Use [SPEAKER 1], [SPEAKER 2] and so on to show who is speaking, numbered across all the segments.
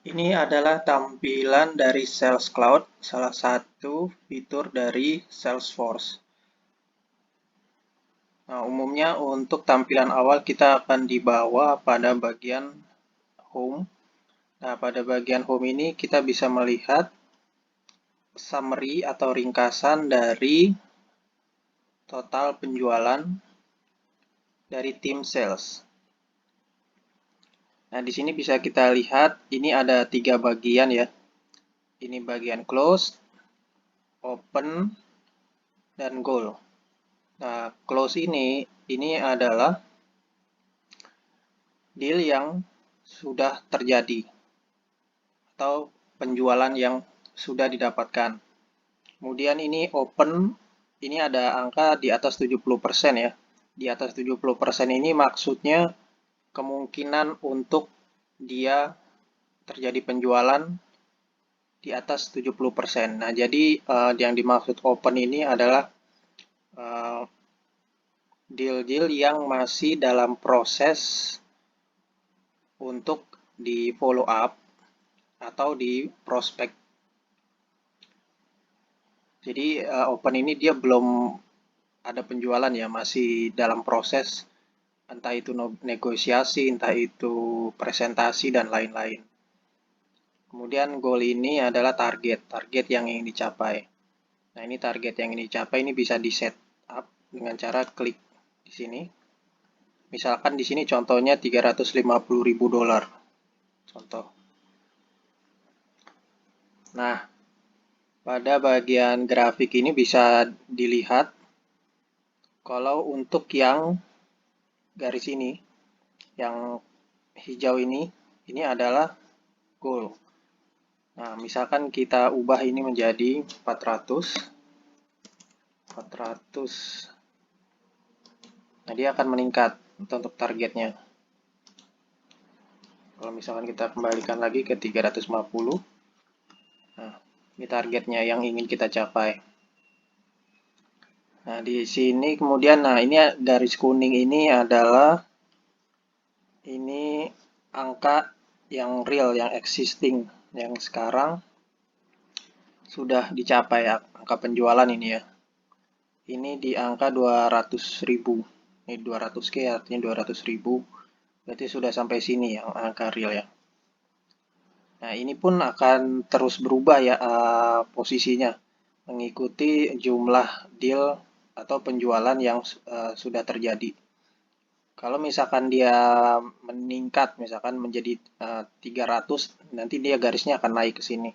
[SPEAKER 1] Ini adalah tampilan dari Sales Cloud, salah satu fitur dari Salesforce. Nah, umumnya untuk tampilan awal kita akan dibawa pada bagian Home. Nah, pada bagian Home ini kita bisa melihat summary atau ringkasan dari total penjualan dari tim sales. Nah, di sini bisa kita lihat ini ada 3 bagian ya. Ini bagian close, open, dan goal. Nah, close ini adalah deal yang sudah terjadi atau penjualan yang sudah didapatkan. Kemudian ini open, ini ada angka di atas 70% ya. Di atas 70% ini maksudnya kemungkinan untuk dia terjadi penjualan di atas 70%. Nah, jadi yang dimaksud open ini adalah deal-deal yang masih dalam proses untuk di follow up atau di prospek. Jadi open ini dia belum ada penjualan ya, masih dalam proses entah itu negosiasi, entah itu presentasi dan lain-lain. Kemudian goal ini adalah target yang ingin dicapai. Nah, ini target yang ingin dicapai ini bisa di set up dengan cara klik di sini. Misalkan di sini contohnya $350.000. Contoh. Nah, pada bagian grafik ini bisa dilihat kalau untuk yang garis ini, yang hijau ini adalah goal. Nah, misalkan kita ubah ini menjadi 400. Nah, dia akan meningkat untuk targetnya. Kalau misalkan kita kembalikan lagi ke 350, nah, ini targetnya yang ingin kita capai. Nah, di sini kemudian, nah ini garis kuning ini adalah ini angka yang real, yang existing, yang sekarang sudah dicapai ya, angka penjualan ini ya. Ini di angka 200.000. Ini 200K artinya 200.000. Berarti sudah sampai sini yang angka real ya. Nah, ini pun akan terus berubah ya posisinya mengikuti jumlah deal atau penjualan yang sudah terjadi. Kalau misalkan dia meningkat, misalkan menjadi 300, nanti dia garisnya akan naik ke sini.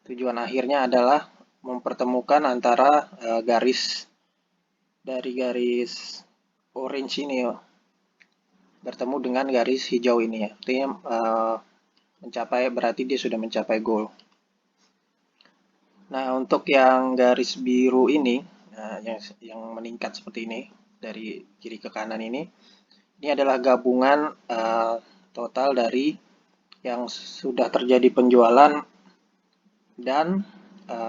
[SPEAKER 1] Tujuan akhirnya adalah mempertemukan antara garis dari garis orange ini ya, bertemu dengan garis hijau ini ya. Artinya mencapai, berarti dia sudah mencapai goal. Nah, untuk yang garis biru ini, nah, yang meningkat seperti ini dari kiri ke kanan ini adalah gabungan total dari yang sudah terjadi penjualan dan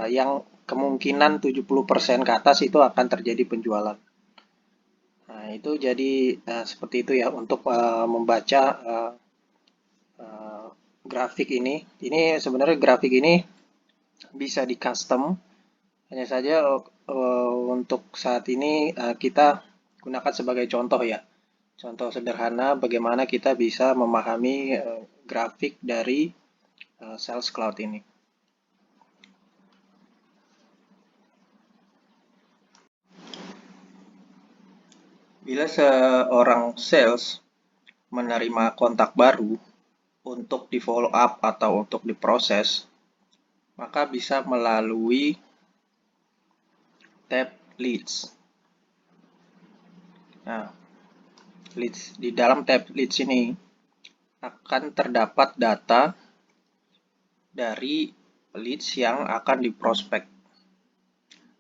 [SPEAKER 1] yang kemungkinan 70% ke atas itu akan terjadi penjualan. Nah, itu jadi seperti itu ya untuk membaca grafik ini. Ini sebenarnya grafik ini bisa di custom. Hanya saja untuk saat ini kita gunakan sebagai contoh ya. Contoh sederhana bagaimana kita bisa memahami grafik dari Sales Cloud ini. Bila seorang sales menerima kontak baru untuk di follow up atau untuk diproses, maka bisa melalui tab leads. Nah, leads, di dalam tab leads ini akan terdapat data dari leads yang akan diprospek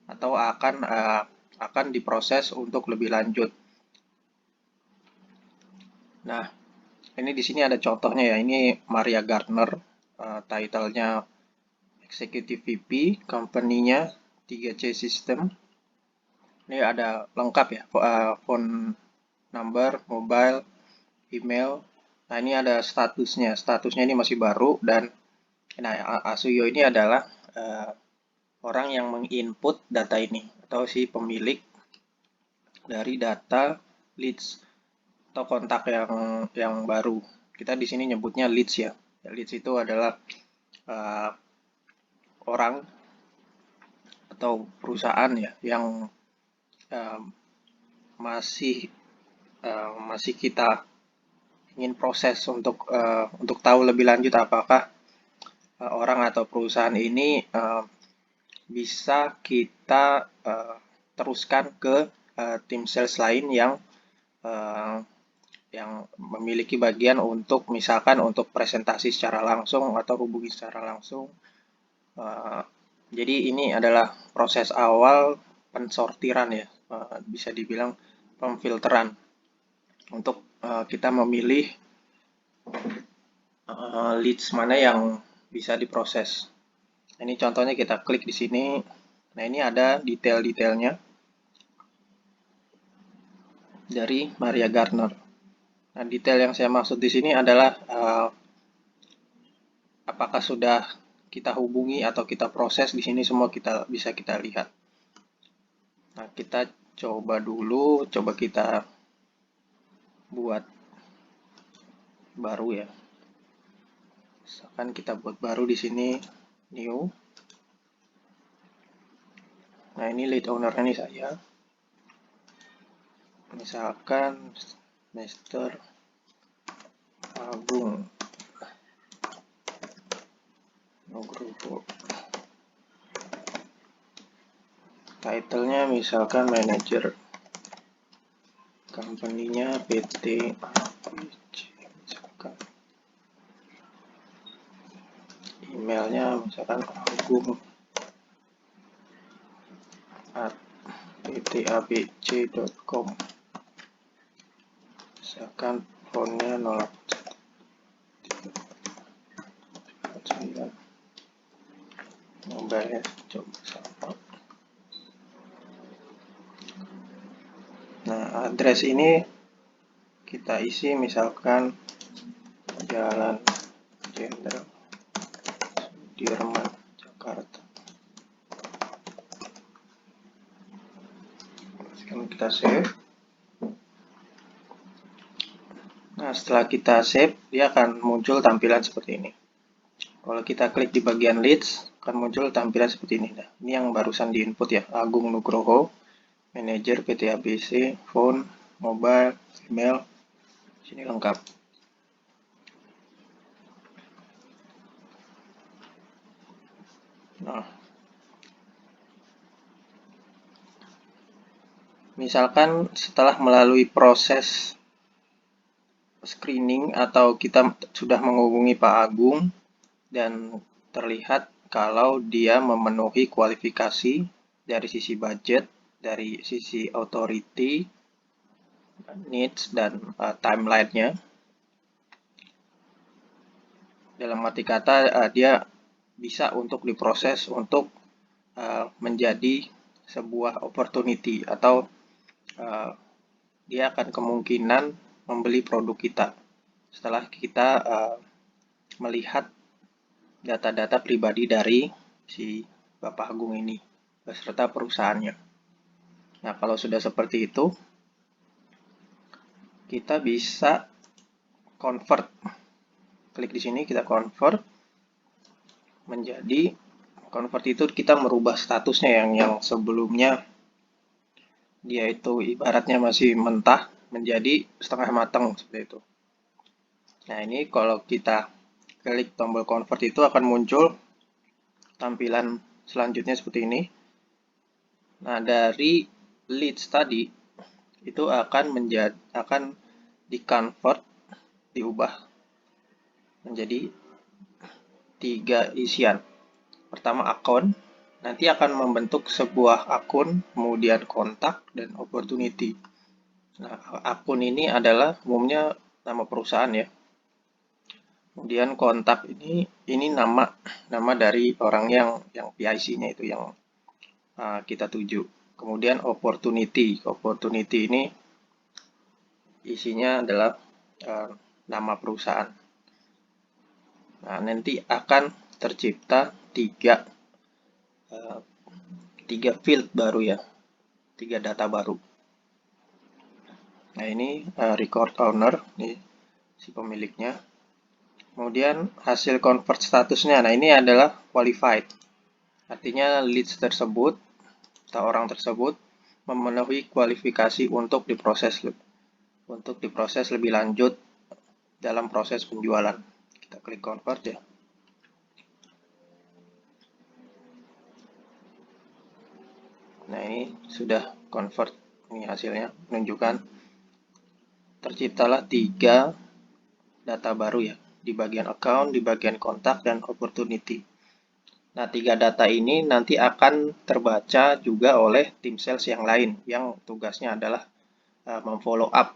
[SPEAKER 1] atau akan diproses untuk lebih lanjut. Nah, ini di sini ada contohnya ya. Ini Maria Gardner, title-nya Executive VP, company-nya 3C System. Ini ada lengkap ya, phone number, mobile, email, Nah, ini ada statusnya. Statusnya ini masih baru dan nah, Asuyo ini adalah orang yang menginput data ini atau si pemilik dari data leads atau kontak yang baru. Kita di sini nyebutnya leads ya. Leads itu adalah orang atau perusahaan ya yang masih kita ingin proses untuk tahu lebih lanjut apakah orang atau perusahaan ini bisa kita teruskan ke tim sales lain yang memiliki bagian untuk misalkan untuk presentasi secara langsung atau hubungi secara langsung. Jadi ini adalah proses awal pensortiran ya, bisa dibilang pemfilteran untuk kita memilih leads mana yang bisa diproses. Ini contohnya kita klik di sini. Nah, ini ada detail-detailnya dari Maria Gartner. Nah, detail yang saya maksud di sini adalah apakah sudah kita hubungi atau kita proses. Di sini semua bisa kita lihat. Nah, kita coba dulu, coba kita buat baru ya. Misalkan kita buat baru di sini new. Nah, ini lead owner ini saya. Misalkan Mr. Agung Nugroho. Title-nya misalkan manager. Company-nya PT ABC misalkan. Emailnya misalkan agung@ptabc.com. Misalkan phone-nya 049. Mobile coba sama. Nah, address ini kita isi misalkan Jalan Jenderal Sudirman, Jakarta. Sekarang kita save. Nah, setelah kita save, dia akan muncul tampilan seperti ini. Kalau kita klik di bagian leads, akan muncul tampilan seperti ini. Nah, ini yang barusan di input ya, Agung Nugroho, manajer PT ABC, phone, mobile, email, sini lengkap. Nah, misalkan setelah melalui proses screening atau kita sudah menghubungi Pak Agung dan terlihat kalau dia memenuhi kualifikasi dari sisi budget, dari sisi authority, needs, dan timeline-nya. Dalam arti kata, dia bisa untuk diproses untuk menjadi sebuah opportunity atau dia akan kemungkinan membeli produk kita setelah kita melihat data-data pribadi dari si Bapak Agung ini beserta perusahaannya. Nah, kalau sudah seperti itu, kita bisa convert. Klik di sini, kita convert menjadi convert itu kita merubah statusnya yang sebelumnya dia itu ibaratnya masih mentah menjadi setengah matang seperti itu. Nah, ini kalau kita klik tombol convert itu akan muncul tampilan selanjutnya seperti ini. Nah, dari leads tadi itu akan di-convert, diubah menjadi 3 isian. Pertama akun, nanti akan membentuk sebuah akun, kemudian kontak dan opportunity. Nah, akun ini adalah umumnya nama perusahaan ya. Kemudian kontak ini nama dari orang yang PIC-nya itu yang kita tuju. Kemudian opportunity ini isinya adalah nama perusahaan. Nah, nanti akan tercipta tiga field baru ya, 3 data baru. Nah, ini record owner, nih si pemiliknya. Kemudian hasil convert statusnya, nah ini adalah qualified. Artinya leads tersebut atau orang tersebut memenuhi kualifikasi untuk diproses lebih lanjut dalam proses penjualan. Kita klik convert ya. Nah, ini sudah convert, ini hasilnya menunjukkan terciptalah 3 data baru ya, di bagian account, di bagian kontak, dan opportunity. Nah, 3 data ini nanti akan terbaca juga oleh tim sales yang lain yang tugasnya adalah memfollow up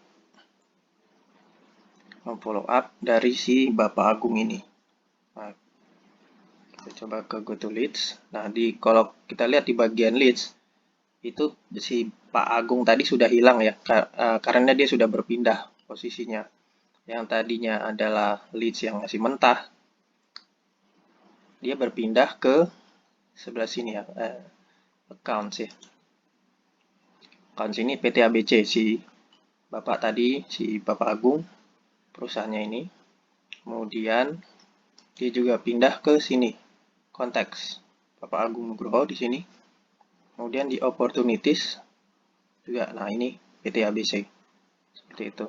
[SPEAKER 1] dari si Bapak Agung ini. Nah, kita coba ke go to leads. Nah, kalau kita lihat di bagian leads itu si Pak Agung tadi sudah hilang ya, karena dia sudah berpindah posisinya. Yang tadinya adalah leads yang masih mentah, dia berpindah ke sebelah sini ya, accounts ya. Accounts ini PT ABC, si Bapak tadi, si Bapak Agung, perusahaannya ini. Kemudian dia juga pindah ke sini, konteks Bapak Agung Nugroho di sini. Kemudian di opportunities juga, nah ini PT ABC, seperti itu.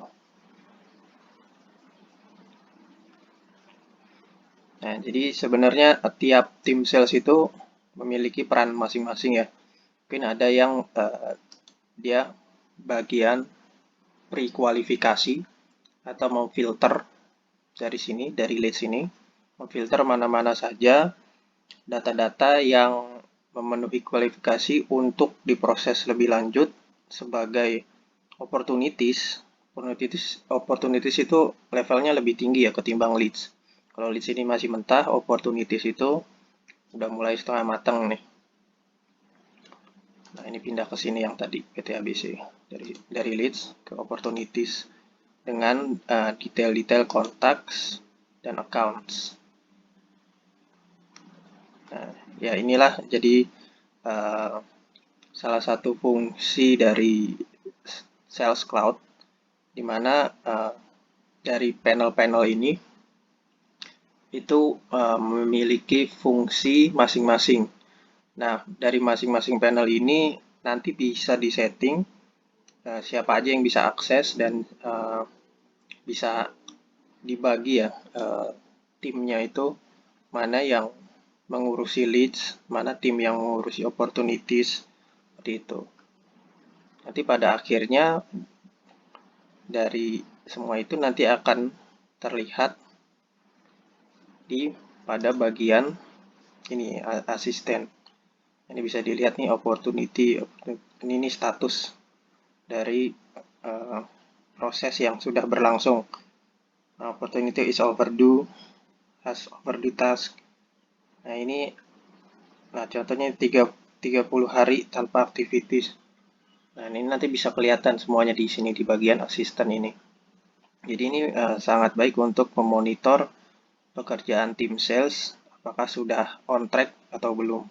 [SPEAKER 1] Nah, jadi sebenarnya tiap tim sales itu memiliki peran masing-masing ya. Mungkin ada yang dia bagian pre-kualifikasi atau memfilter dari sini, dari leads ini, memfilter mana-mana saja data-data yang memenuhi kualifikasi untuk diproses lebih lanjut sebagai opportunities. Opportunities itu levelnya lebih tinggi ya ketimbang leads. Kalau leads ini masih mentah, opportunities itu udah mulai setengah matang nih. Nah, ini pindah ke sini yang tadi PT ABC, dari leads ke opportunities dengan detail-detail contacts dan accounts. Nah, ya inilah jadi salah satu fungsi dari Sales Cloud, di mana dari panel-panel ini itu memiliki fungsi masing-masing. Nah, dari masing-masing panel ini nanti bisa disetting siapa aja yang bisa akses dan bisa dibagi ya timnya itu, mana yang mengurusi leads, mana tim yang mengurusi opportunities, seperti itu. Nanti pada akhirnya dari semua itu nanti akan terlihat pada bagian ini asisten. Ini bisa dilihat nih opportunity, ini status dari proses yang sudah berlangsung. Opportunity is overdue, has overdue task. Nah, ini contohnya 30 hari tanpa activities. Nah, ini nanti bisa kelihatan semuanya di sini di bagian asisten ini. Jadi ini sangat baik untuk memonitor pekerjaan tim sales apakah sudah on track atau belum.